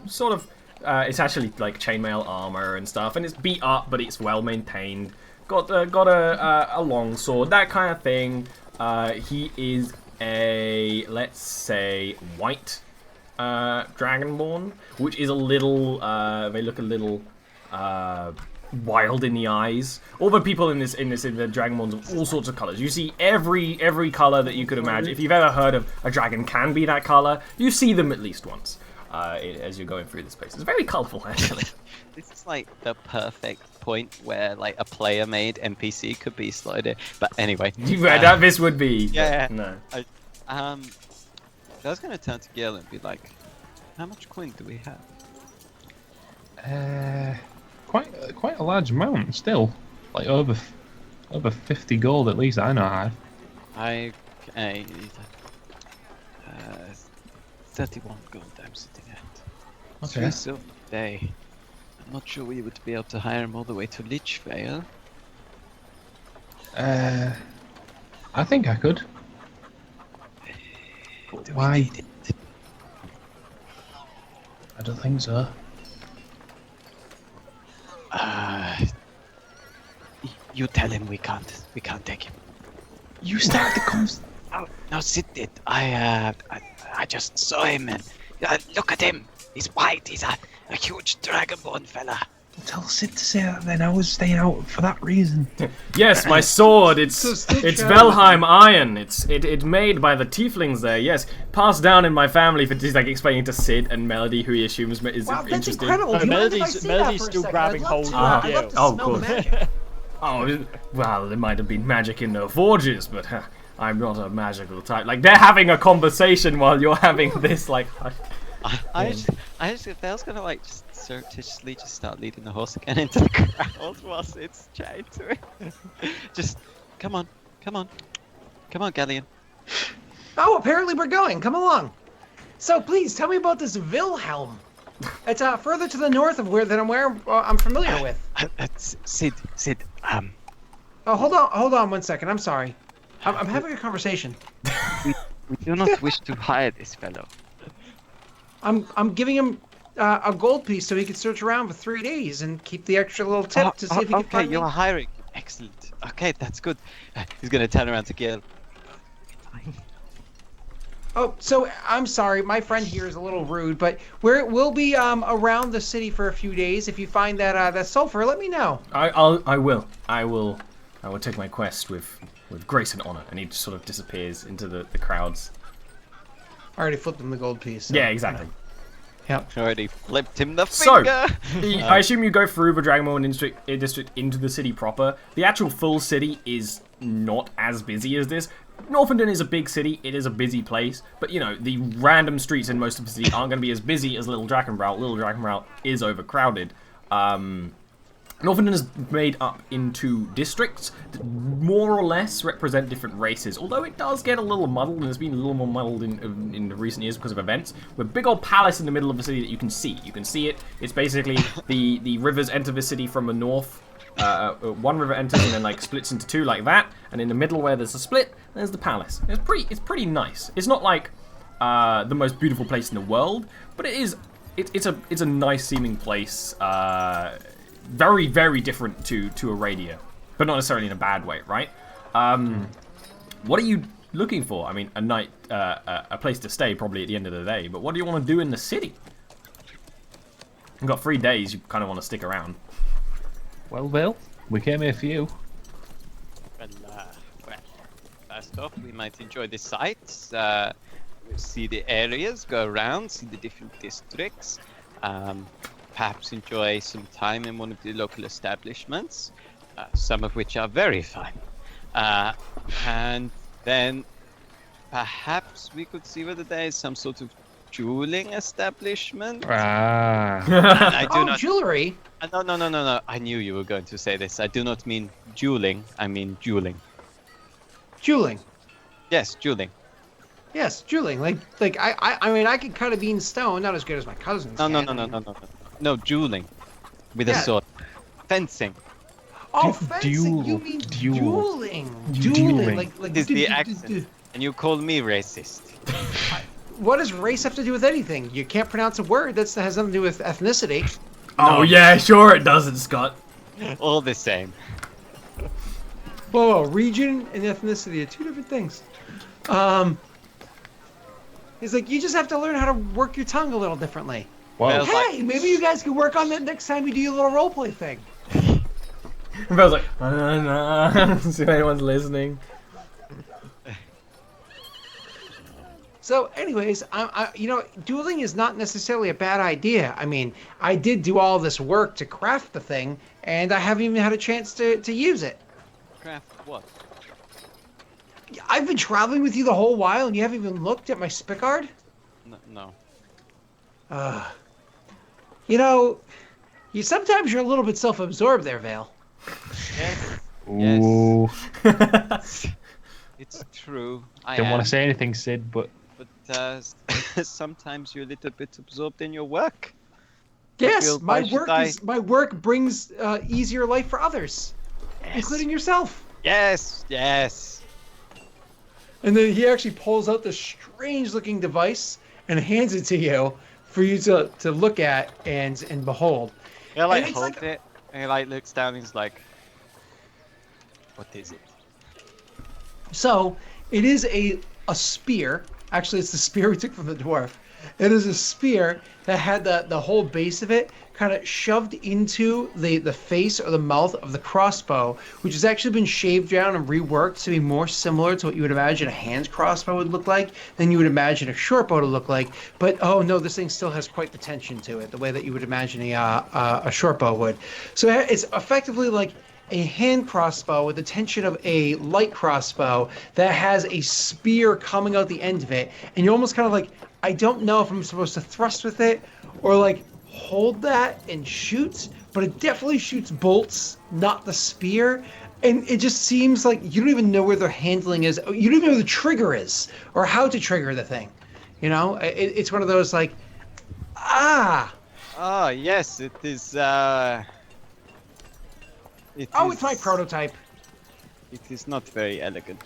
sort of, it's actually like chainmail armor and stuff, and it's beat up, but it's well maintained. Got a long sword, that kind of thing. He is a, let's say, white dragonborn, which is a little, they look a little wild in the eyes. All the people in the dragonborns of all sorts of colors. You see every color that you could imagine. If you've ever heard of a dragon can be that color, you see them at least once as you're going through the space. It's very colorful, actually. This is like the perfect point where like a player-made NPC could be slotted in. But anyway, This would be. yeah. No. I was gonna turn to Gil and be like, how much coin do we have? Quite a large amount still. Like over 50 gold at least. I know I have. 31 gold I'm sitting at. Okay. 3 silver a day. I'm not sure we would be able to hire him all the way to Lichvale. I think I could. Do Why? we need it? I don't think so. You tell him we can't take him. You started the conversation. Oh, no, Sid did. I just saw him and look at him. He's white. He's a huge dragonborn fella. Tell Sid to say that then. I was staying out for that reason. Yes, my sword. It's So still Velheim iron. It's made by the tieflings there. Yes, passed down in my family. For he's like explaining to Sid and Melody, who he assumes is Wow, that's interested. incredible. Do you mind if I Melody's- see that Melody's for a still second? grabbing I'd love hold to, of I'd love Gil. to Oh, smell cool. the magic. Oh, well, there might have been magic in the forges, but I'm not a magical type. Like they're having a conversation while you're having this. Like, I just Vale's gonna like just surreptitiously just start leading the horse again into the crowd while Sid's chatting to him. Just come on, Galleon. Oh, apparently we're going. Come along. So please tell me about this Wilhelm. It's further to the north of where I'm familiar with. Sid. Oh, hold on 1 second. I'm sorry. I'm having a conversation. We do not wish to hire this fellow. I'm giving him a gold piece so he can search around for 3 days and keep the extra little tip to see if he can okay, find me. you're hiring. Excellent. Okay, that's good. He's gonna turn around to Gil. Oh, so I'm sorry, my friend here is a little rude, but we'll be around the city for a few days. If you find that sulfur, let me know. I will take my quest with grace and honor. And he just sort of disappears into the crowds. I already flipped him the gold piece. So. Yeah, exactly. Yep. Already flipped him the So, finger. I assume you go through the Dragonborn district into the city proper. The actual full city is not as busy as this. Northenden is a big city, it is a busy place, but you know, the random streets in most of the city aren't going to be as busy as Little Drakenbrow. Little Drakenbrow is overcrowded. Northenden is made up into districts that more or less represent different races, although it does get a little muddled, and it's been a little more muddled in the recent years because of events. With a big old palace in the middle of the city that you can see. You can see it. It's basically the rivers enter the city from the north. One river enters and then like splits into two like that, and in the middle where there's a split, there's the palace. It's pretty nice. It's not like the most beautiful place in the world, but it's a nice seeming place. Very, very different to Aradia, but not necessarily in a bad way, right? What are you looking for? I mean, a night, a place to stay probably at the end of the day, but what do you want to do in the city? You've got 3 days, you kind of want to stick around. Well, Bill, we came here for you. Well, first off, we might enjoy the sights, see the areas, go around, see the different districts, perhaps enjoy some time in one of the local establishments, some of which are very fine. And then perhaps we could see whether there is some sort of jeweling establishment. I do not. Jewelry. No. I knew you were going to say this. I do not mean dueling. I mean dueling. Jeweling. Yes, dueling. Yes, dueling. I mean, I can cut a bean stone, not as good as my cousins. No, no, can. no, no, no, no, no. No, dueling. With a Yeah. sword. Fencing. Oh, fencing. You mean dueling? Dueling. Like Is the accent. And you call me racist. What does race have to do with anything? You can't pronounce a word that has nothing to do with ethnicity. Oh yeah, sure it doesn't, Scott. All the same. Whoa, region and ethnicity are two different things. He's like, you just have to learn how to work your tongue a little differently. Well, Hey, maybe you guys can work on that next time we do your little roleplay thing. And I was like, see if anyone's listening. So, anyways, you know, dueling is not necessarily a bad idea. I mean, I did do all this work to craft the thing, and I haven't even had a chance to use it. Craft what? I've been traveling with you the whole while, and you haven't even looked at my Spickard? No. You know, sometimes you're a little bit self-absorbed there, Vale. Yes. ooh. It's true. I Don't am. want to say anything, Sid, but But sometimes you're a little bit absorbed in your work. Yes, feel- my why should my work brings easier life for others, including yourself. Yes, yes. And then he actually pulls out this strange-looking device and hands it to you for you to look at and behold. He like And it's holds like- it, and he like looks down. And he's like, "What is it?" So it is a spear. Actually, it's the spear we took from the dwarf. It is a spear that had the whole base of it kind of shoved into the face or the mouth of the crossbow, which has actually been shaved down and reworked to be more similar to what you would imagine a hand crossbow would look like than you would imagine a short bow to look like. But oh no, this thing still has quite the tension to it, the way that you would imagine a short bow would. So it's effectively like a hand crossbow with the tension of a light crossbow that has a spear coming out the end of it, and you're almost kind of like, I don't know if I'm supposed to thrust with it or like hold that and shoot, but it definitely shoots bolts, not the spear. And it just seems like you don't even know where the handling is. You don't even know where the trigger is or how to trigger the thing. You know, it's one of those like, ah. Oh yes, it is. It's my prototype. It is not very elegant.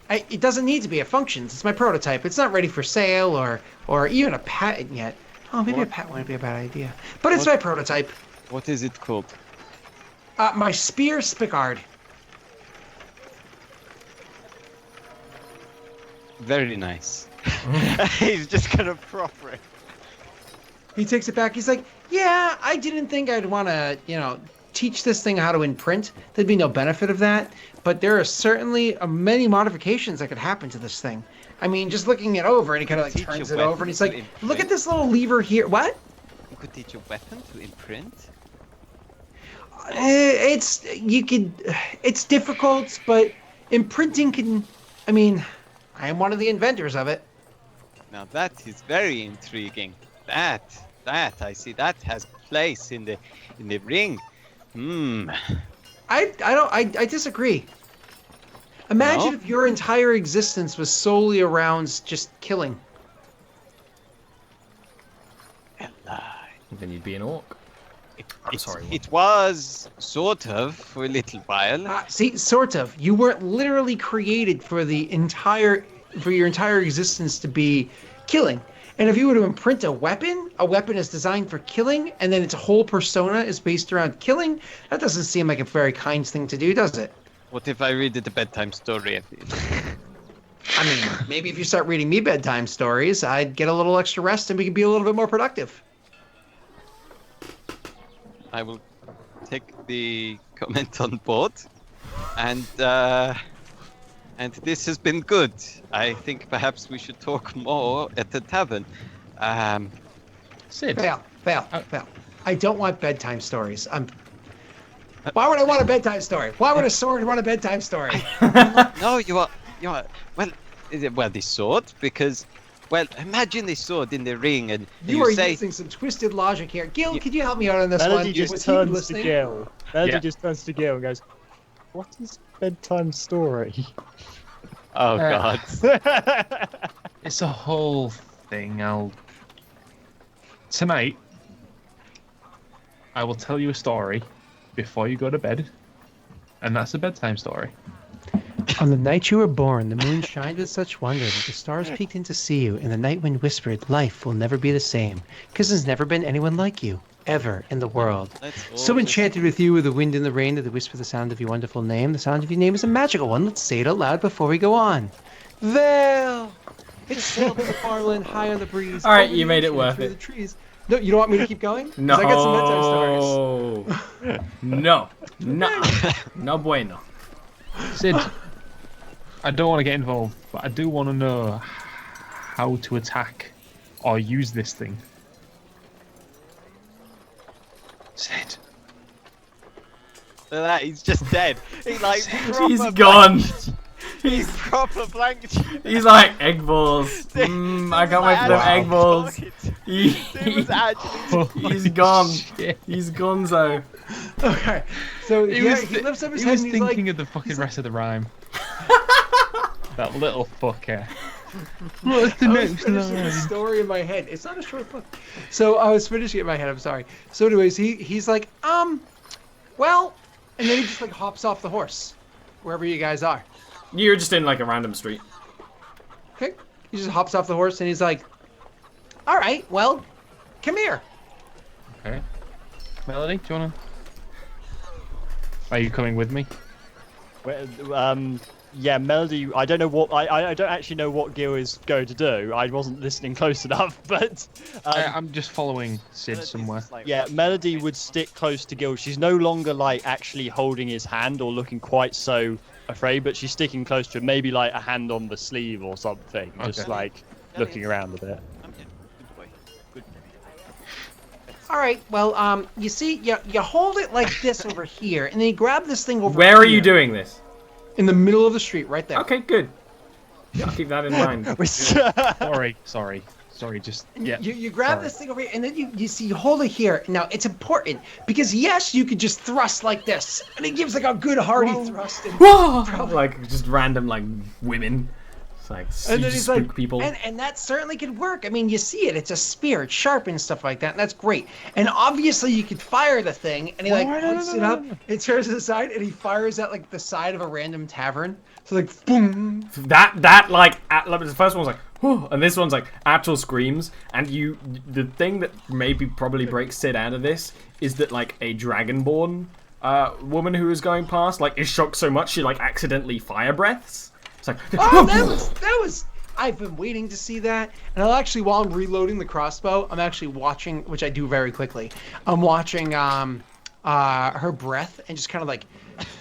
It doesn't need to be. It functions. It's my prototype. It's not ready for sale or even a patent yet. Oh, maybe a patent wouldn't be a bad idea. But it's my prototype. What is it called? My spear Spickard. Very nice. He's just gonna proffer it. He takes it back. He's like, yeah, I didn't think I'd want to, teach this thing how to imprint. There'd be no benefit of that. But there are certainly many modifications that could happen to this thing. I mean, just looking it over, and he kind of like Teach turns a it over, and he's weapon like, to look at imprint. this little lever here. What? You could teach a weapon to imprint. It's difficult, but imprinting can. I mean, I am one of the inventors of it. Now that is very intriguing. That I see that has place in the ring. I disagree. Imagine No? if your entire existence was solely around just killing. Then you'd be an orc. Sorry. It was sort of for a little while. See, sort of. You weren't literally created for your entire existence to be killing. And if you were to imprint a weapon is designed for killing, and then its whole persona is based around killing, that doesn't seem like a very kind thing to do, does it? What if I read it a bedtime story? I mean, maybe if you start reading me bedtime stories, I'd get a little extra rest and we could be a little bit more productive. I will take the comment on board, and this has been good. I think perhaps we should talk more at the tavern. Sid. Fail. I don't want bedtime stories. Why would I want a bedtime story? Why would a sword want a bedtime story? No, you are. Well, the sword, because, well, imagine the sword in the ring, and You are say, using some twisted logic here. Gil, could you help me out on this one? Melody just Was he turns to listening? Gil. Melody Yeah. just turns to Gil and goes, "What is bedtime story?" Oh God. It's a whole thing. Tonight, I will tell you a story before you go to bed, and that's a bedtime story. On the night you were born, the moon shined with such wonder that the stars peeked in to see you, and the night wind whispered, "Life will never be the same, because there's never been anyone like you, ever in the world." Let's all So just- enchanted with you, with the wind and the rain, that the whisper the sound of your wonderful name. The sound of your name is a magical one. Let's say it out loud before we go on. Vale! It sailed to the far land high on the breeze. All right, over you the made it ocean, worth through it. the trees. No, you don't want me to keep going? 'Cause No. I got some bedtime stories. No. No bueno. Sid, I don't want to get involved, but I do want to know how to attack or use this thing. Sid. Look at that, he's just dead. He like He's proper gone. blanked. He's proper blank. He's like egg balls. I can't wait for them egg balls. It was actually. He's gone. Shit. He's gonzo. Okay, so He yeah, was, he lifts up his he head was and he's thinking like, of the fucking rest of the rhyme. That little fucker. What's the I was next finishing the line? story in my head. It's not a short book. So I was finishing it in my head, I'm sorry. So anyways, he's like, well, and then he just like hops off the horse, wherever you guys are. You're just in like a random street. Okay? He just hops off the horse and he's like, all right, well, come here. Okay. Melody, do you wanna? Are you coming with me? Well, yeah, Melody. I don't know what. I don't actually know what Gil is going to do. I wasn't listening close enough, but I'm just following Sid somewhere. yeah, Melody would stick close to Gil. She's no longer like actually holding his hand or looking quite so afraid, but she's sticking close to him. Maybe like a hand on the sleeve or something, just Okay. like looking around a bit. I'm here. Good boy. Good. All right, well, you see, you hold it like this over here, and then you grab this thing over Where are you here, doing this? in the middle of the street, right there. Okay, good. I'll keep that in mind. Sorry, just yeah. You grab sorry. this thing over here, and then you hold it here. Now it's important because yes, you could just thrust like this, and it gives like a good hearty thrust. And, Like just random like women. It's like and you then just he's spook like, people. and that certainly could work. I mean, you see it; it's a spear, it's sharp and stuff like that. And that's great. And obviously, you could fire the thing, and he like hoists it up, it turns to the side, and he fires at like the side of a random tavern. So like, boom. That like the first one's like, whew, and this one's like actual screams. And the thing that maybe probably breaks Sid out of this is that like a dragonborn woman who is going past like is shocked so much she like accidentally fire breaths. It's like, Oh, that was. I've been waiting to see that, and I'll actually, while I'm reloading the crossbow, I'm actually watching, which I do very quickly. I'm watching her breath and just kind of like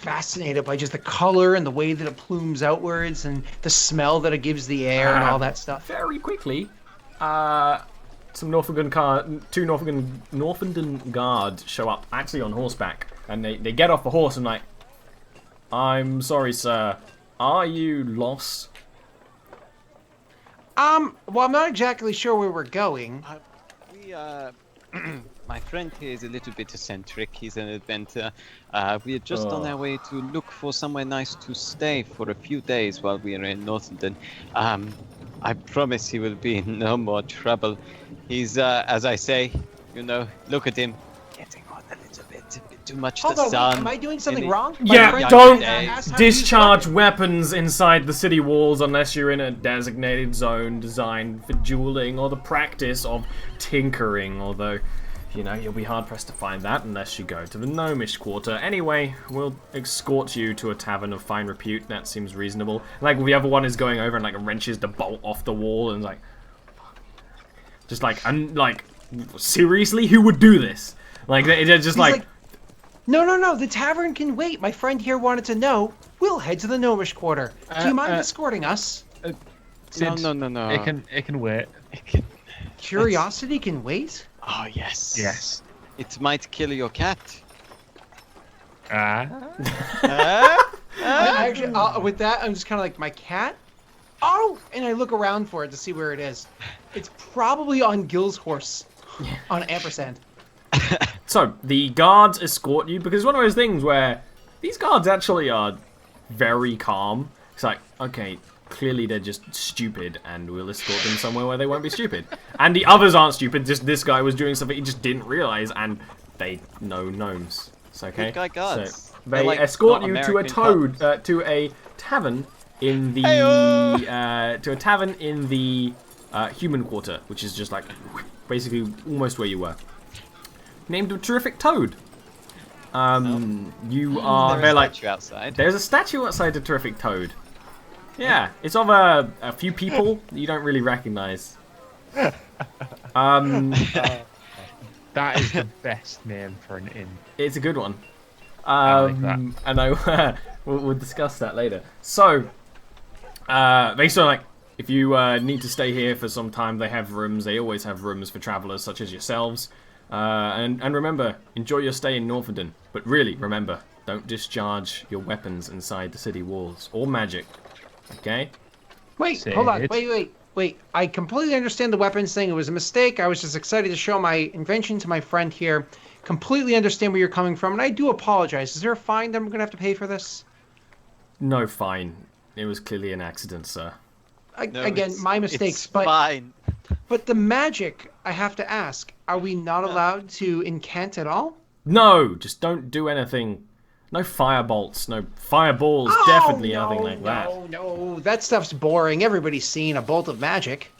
fascinated by just the color and the way that it plumes outwards and the smell that it gives the air and all that stuff. very quickly, two Northumberland guards show up, actually on horseback, and they get off the horse and like, I'm sorry, sir, are you lost? Well, I'm not exactly sure where we're going. My friend here is a little bit eccentric. He's an adventurer. We are just on our way to look for somewhere nice to stay for a few days while we are in Northumberland. I promise he will be in no more trouble. He's, as I say, look at him. Getting on a little bit too much Hold the on, sun. am I doing something the- wrong? Yeah, My friend don't asked how to use discharge weapons. weapons inside the city walls unless you're in a designated zone designed for dueling or the practice of tinkering, although, you'll be hard-pressed to find that unless you go to the gnomish quarter. Anyway, we'll escort you to a tavern of fine repute. That seems reasonable. Like, the other one is going over and, like, wrenches the bolt off the wall and, like... Just, like, seriously? Who would do this? Like, they're just, He's like... No, the tavern can wait. My friend here wanted to know. We'll head to the gnomish quarter. Do you mind escorting us? Sid, No. It can wait. Curiosity can wait? Oh, yes. Yes. It might kill your cat. I actually, with that, I'm just kind of like, my cat? Oh! And I look around for it to see where it is. It's probably on Gil's horse. On Ampersand. So, the guards escort you, because it's one of those things where these guards actually are very calm. It's like, okay, clearly they're just stupid, and we'll escort them somewhere where they won't be stupid. And the others aren't stupid, just this guy was doing something he just didn't realise, and they know gnomes. It's okay. Good guy guards. So they Like, escort not you to a American toad, to a tavern in the human quarter, which is just like basically almost where you were. Named a terrific toad. You are. They're like. Outside. There's a statue outside the terrific toad. Yeah, it's of a few people that you don't really recognise. That is the best name for an inn. It's a good one. like that. And we'll discuss that later. So, basically, like, if you need to stay here for some time, they have rooms. They always have rooms for travellers such as yourselves. And remember, enjoy your stay in Northenden. But really, remember, don't discharge your weapons inside the city walls or magic. Okay? Wait, hold on. Wait. I completely understand the weapons thing. It was a mistake. I was just excited to show my invention to my friend here. Completely understand where you're coming from, and I do apologize. Is there a fine that I'm going to have to pay for this? No fine. It was clearly an accident, sir. Again, my mistakes. It's fine. But the magic, I have to ask, are we not allowed to incant at all? No, just don't do anything. No firebolts, no fireballs, definitely nothing like that. No, that stuff's boring. Everybody's seen a bolt of magic.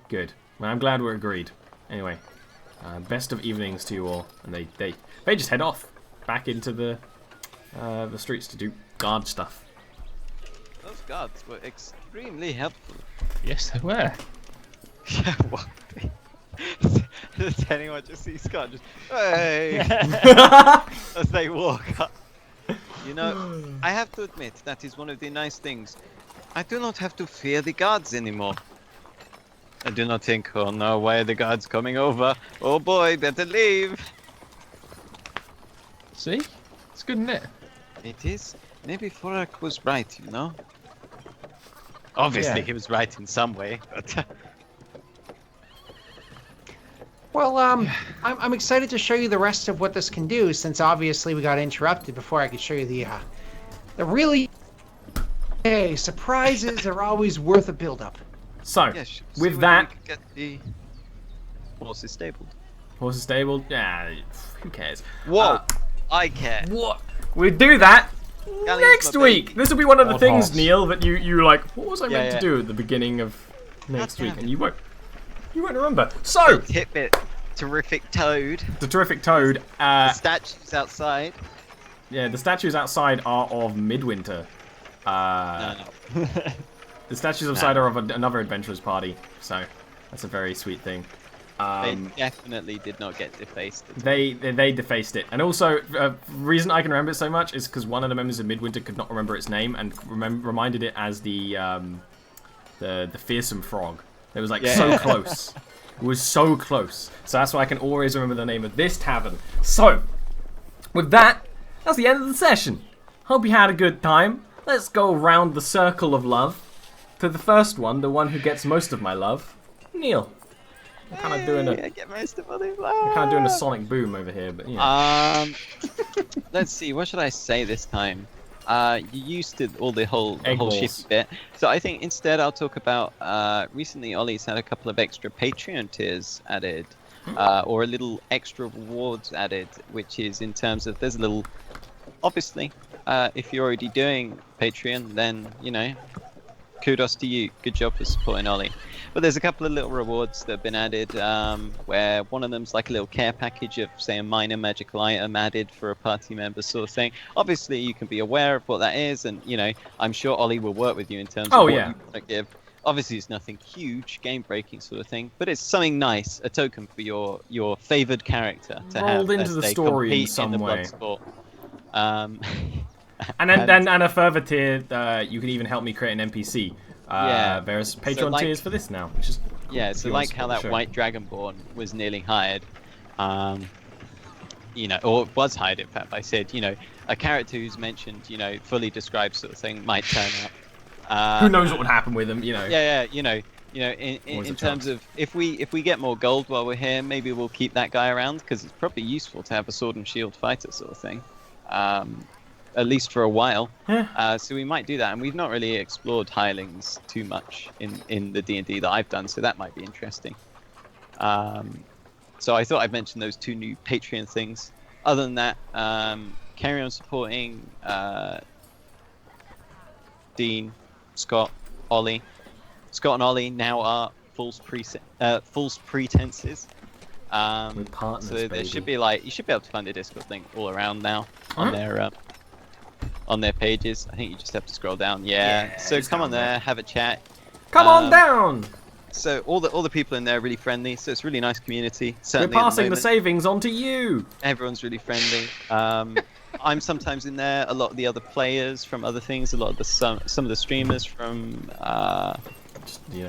Good. Well, I'm glad we're agreed. Anyway, best of evenings to you all. And they just head off back into the streets to do guard stuff. Those guards were extremely helpful. Yes, they were. Yeah, what? Does anyone just see Scott just, hey, as they walk up? You know, I have to admit, that is one of the nice things. I do not have to fear the guards anymore. I do not think, oh no, why are the guards coming over? Oh boy, better leave. See? It's good, isn't it? It is. Maybe Forak was right, you know? Obviously, Yeah. he was right in some way, but... Well, I'm excited to show you the rest of what this can do, since obviously we got interrupted before I could show you the really... Hey, surprises are always worth a build-up. So, Yeah, see with whether that... we can get the horses stabled. Horses stabled? Yeah, who cares? Whoa! I care. What? We'll do that Gallion's next my week. baby. This will be one of the Odd things, horse. Neil, that you like, what was I Yeah, meant yeah. to do at the beginning of next damn week? it. And you won't remember. So, Tidbit. Terrific toad. the terrific toad, The statues outside. yeah, the statues outside are of Midwinter. No. The statues outside are of another adventurer's party, so that's a very sweet thing. They definitely did not get defaced. They defaced it, and also the reason I can remember it so much is because one of the members of Midwinter could not remember its name and reminded it as the fearsome frog. It was like so close. It was so close. So that's why I can always remember the name of this tavern. So, with that, that's the end of the session. Hope you had a good time. Let's go around the circle of love to the first one, the one who gets most of my love, Neil. I'm kind of doing I get most of it. a sonic boom over here, but yeah. Let's see. What should I say this time? You used to all the whole balls. shift bit. So I think instead I'll talk about recently Ollie's had a couple of extra Patreon tiers added, or a little extra rewards added, which is in terms of there's a little. Obviously, if you're already doing Patreon, then you know, kudos to you. Good job for supporting Ollie. But there's a couple of little rewards that have been added, where one of them's like a little care package of, say, a minor magical item added for a party member sort of thing. Obviously, you can be aware of what that is, and, you know, I'm sure Ollie will work with you in terms of what you want to give. Obviously, it's nothing huge, game-breaking sort of thing, but it's something nice, a token for your favoured character to Rolled have into as the they story in compete some in the way. Bloodsport. And a further tier, you can even help me create an NPC. Yeah. There's Patreon like- tiers for this now, which is Yeah, so yours like for how the that show. white dragonborn was nearly hired, you know, or was hired in fact. I said, you know, a character who's mentioned, you know, fully described sort of thing might turn up. Who knows what would happen with them, you know? Yeah, you know, Always a in terms chance. of if we get more gold while we're here, maybe we'll keep that guy around because it's probably useful to have a sword and shield fighter sort of thing. at least for a while. Yeah. So we might do that, and we've not really explored hirelings too much in the D&D that I've done, so that might be interesting. So I thought I'd mention those 2 new Patreon things. Other than that, carry on supporting Dean, Scott, Ollie. Scott and Ollie now are false pretenses. We're partners, so there baby. should be you should be able to find a Discord link all around now on their pages. I think you just have to scroll down. Yeah. So it's come on down there, have a chat. Come on down! So all the people in there are really friendly. So it's a really nice community. We're Certainly at passing the moment. savings on to you! Everyone's really friendly. I'm sometimes in there. A lot of the other players from other things. A lot of some of the streamers from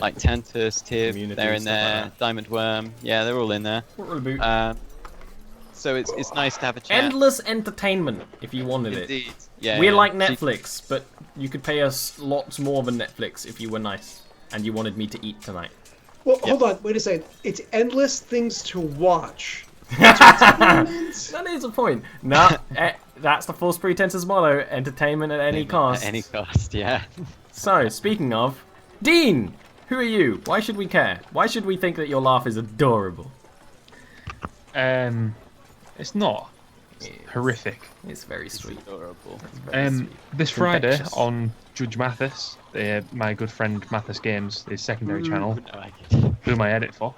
like Tantus, Tib. Community They're in stuff like there. that. Diamond Worm. Yeah, they're all in there. So it's nice to have a chat. Endless entertainment, if you wanted Indeed. it. Yeah. We're yeah. like So Netflix, but you could pay us lots more than Netflix if you were nice and you wanted me to eat tonight. Well, hold on. Wait a second. It's endless things to watch. That is a point. No, that's the false pretenses motto: entertainment at any cost. At any cost, yeah. So, speaking of, Dean, who are you? Why should we care? Why should we think that your laugh is adorable? It's not. It's horrific. It's very sweet. Adorable. It's very sweet. This Friday Infectious. on Judge Mathis, my good friend Mathis Games, his secondary channel, No, I get it. who I edit for,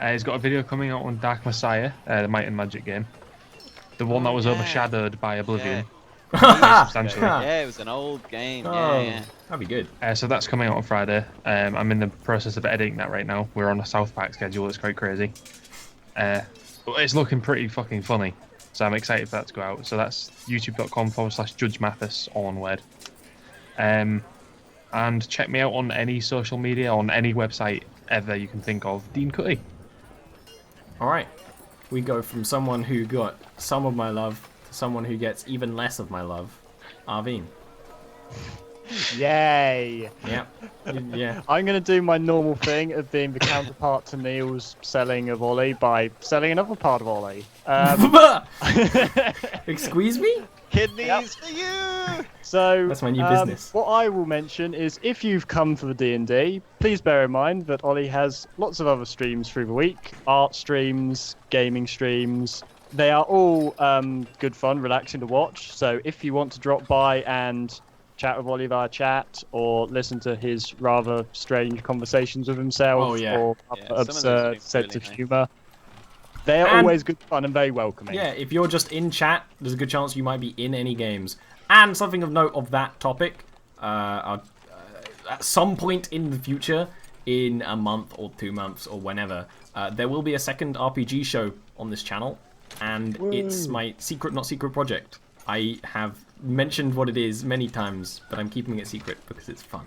he's got a video coming out on Dark Messiah, the Might and Magic game. The one that was yeah. overshadowed by Oblivion. Substantially. Yeah, it was an old game. Oh, Yeah. that'd be good. So that's coming out on Friday. I'm in the process of editing that right now. We're on a South Park schedule. It's quite crazy. But it's looking pretty fucking funny. So I'm excited for that to go out. So that's youtube.com/Judge Mathis, all one word. And check me out on any social media, on any website ever you can think of. Dean Cutty. Alright. We go from someone who got some of my love to someone who gets even less of my love. Arvine. Yay! Yeah. Yeah. I'm going to do my normal thing of being the counterpart to Neil's selling of Ollie by selling another part of Ollie. Excuse me? Kidneys for you! So That's my new business. What I will mention is if you've come for the D&D, please bear in mind that Ollie has lots of other streams through the week. Art streams, gaming streams. They are all good fun, relaxing to watch. So if you want to drop by and chat with Ollie via chat or listen to his rather strange conversations with himself Oh, yeah. or Yeah, some of those absurd things sense really of nice. humour, they are And- always good fun and very welcoming. Yeah, if you're just in chat, there's a good chance you might be in any games. And something of note of that topic, at some point in the future, in a month or 2 months or whenever, there will be a second RPG show on this channel, and it's my secret, not secret project. I have mentioned what it is many times, but I'm keeping it secret because it's fun.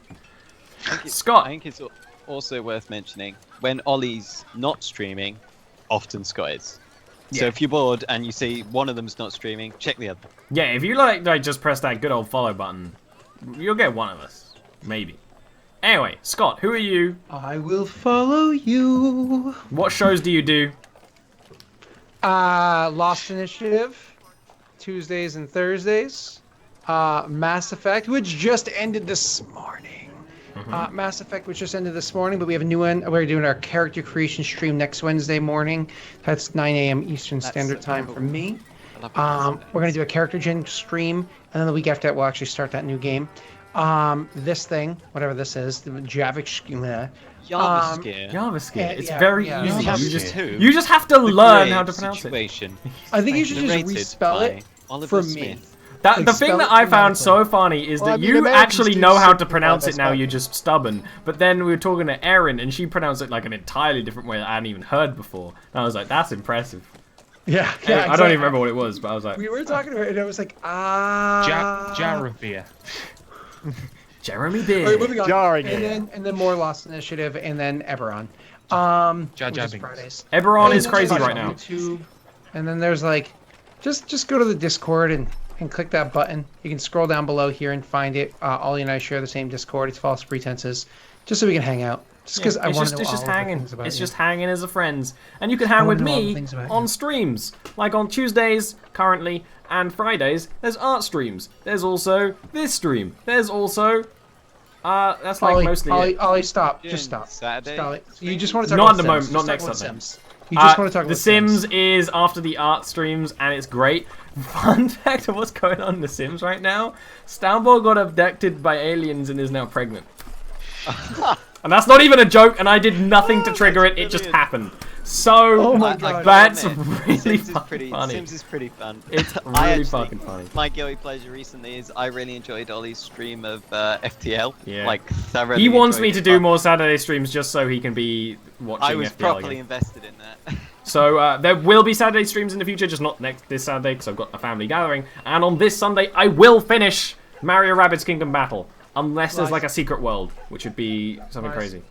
Scott! I think it's also worth mentioning, when Ollie's not streaming, often Scott is. So Yeah. if you're bored and you see one of them's not streaming, check the other. Yeah, if you like just press that good old follow button, you'll get one of us. Maybe. Anyway, Scott, who are you? I will follow you. What shows do you do? Lost Initiative, Tuesdays and Thursdays. Mass Effect, which just ended this morning. Mass Effect, which just ended this morning, but we have a new one. We're doing our character creation stream next Wednesday morning. That's 9 a.m. Eastern Standard Time for me. We're going to do a character gen stream, and then the week after that, we'll actually start that new game. This thing, whatever this is, the Jarviskjir. Jarviskjir. Jarviskjir. It's yeah, very yeah. easy. Jarviskjir. You just have to learn how to pronounce it. Situation. I think you should just Narrated respell by it Oliver for Smith. me. The thing spell that it I found phonetically. so funny is Well, that I mean, you Americans actually do know how to simplify pronounce their it now, you're spelling. just stubborn. But then we were talking to Erin, and she pronounced it like an entirely different way that I hadn't even heard before. And I was like, that's impressive. Yeah, I don't even remember what it was, but I was like, We were talking about it, and I was like, Jar of beer. Jeremy All right, Beard. moving on. Jarring and then more Lost Initiative, and then Eberron. Jar Which is Binks. Fridays. Eberron And is then crazy there's right now. YouTube, and then there's like, just go to the Discord and click that button. You can scroll down below here and find it. Ollie and I share the same Discord. It's False Pretenses, just so we can hang out. Just because I it's want just to know it's just all of the hanging. things about It's you. just hanging as a friends, and you can hang wanna with know all the me things about on you. streams, like on Tuesdays currently and Fridays. There's art streams. There's also this stream. There's also that's like Ollie, mostly Ollie, it. Ollie, stop. June, Just stop. Saturday, Just, Ollie. You stream? just want to talk Not about at the moment, Sims. not Just talk next about Sunday. Sims. You just want to talk The about Sims is after the art streams, and it's great. Fun fact of what's going on in The Sims right now: Stambo got abducted by aliens and is now pregnant. And that's not even a joke, and I did nothing to trigger it. It just brilliant. happened. So Oh my I God. gotta that's admit, really Sims is fucking pretty, funny. Sims is pretty fun. It's I really actually- fucking funny. My guilty pleasure recently is I really enjoyed Ollie's stream of FTL. Yeah. Like thoroughly. He wants me enjoyed to it, do but more Saturday streams just so he can be watching I was FPL properly again. invested in that. So there will be Saturday streams in the future, just not this Saturday because I've got a family gathering. And on this Sunday, I will finish Mario Rabbids Kingdom Battle, unless there's Lies. like a secret world, which would be something Lies. crazy.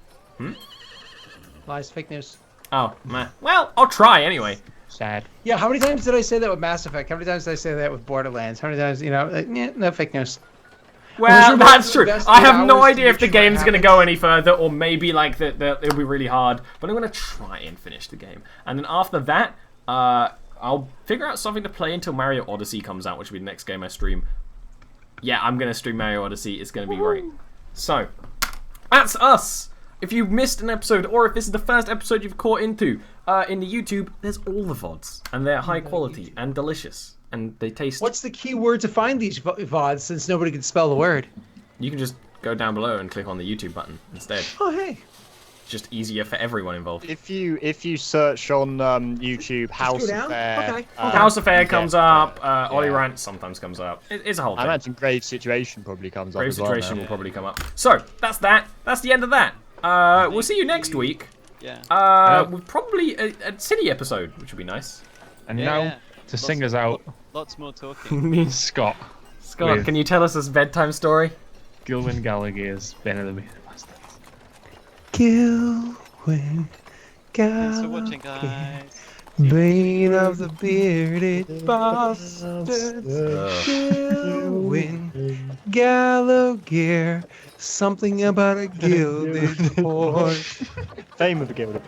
Lies, fake news. Oh, meh. Well, I'll try anyway. Sad. Yeah, how many times did I say that with Mass Effect? How many times did I say that with Borderlands? How many times, no fake news. Well, you're that's true. invested I have no hours to idea if the make sure it game's going to happens. go any further, or maybe like it'll be really hard. But I'm going to try and finish the game, and then after that, I'll figure out something to play until Mario Odyssey comes out, which will be the next game I stream. Yeah, I'm going to stream Mario Odyssey. It's going to be great. So, that's us. If you missed an episode, or if this is the first episode you've caught into in the YouTube, there's all the VODs, and they're high quality and delicious, and they taste. What's the key word to find these VODs since nobody can spell the word? You can just go down below and click on the YouTube button instead. Oh, hey. It's just easier for everyone involved. If you search on YouTube House down? Affair, Okay. House Affair you get, comes up. yeah. Olirant sometimes comes up. It's a whole I thing. imagine Grave Situation probably comes up Grave as well. Situation now. will probably come up. So that's that. That's the end of that. We'll see you next week. Yeah. With probably a city episode, which would be nice. And Yeah, now yeah. to sing us out, Lots more talking. Scott, Scott, With- can you tell us this bedtime story? Gilwyn Gallagher's Bane of the Bastards. Gilwyn Thanks for watching, guys. Bane of the bearded bastards. Gilwyn Gallagher. Something about a gilded horse. Fame of the Gilded.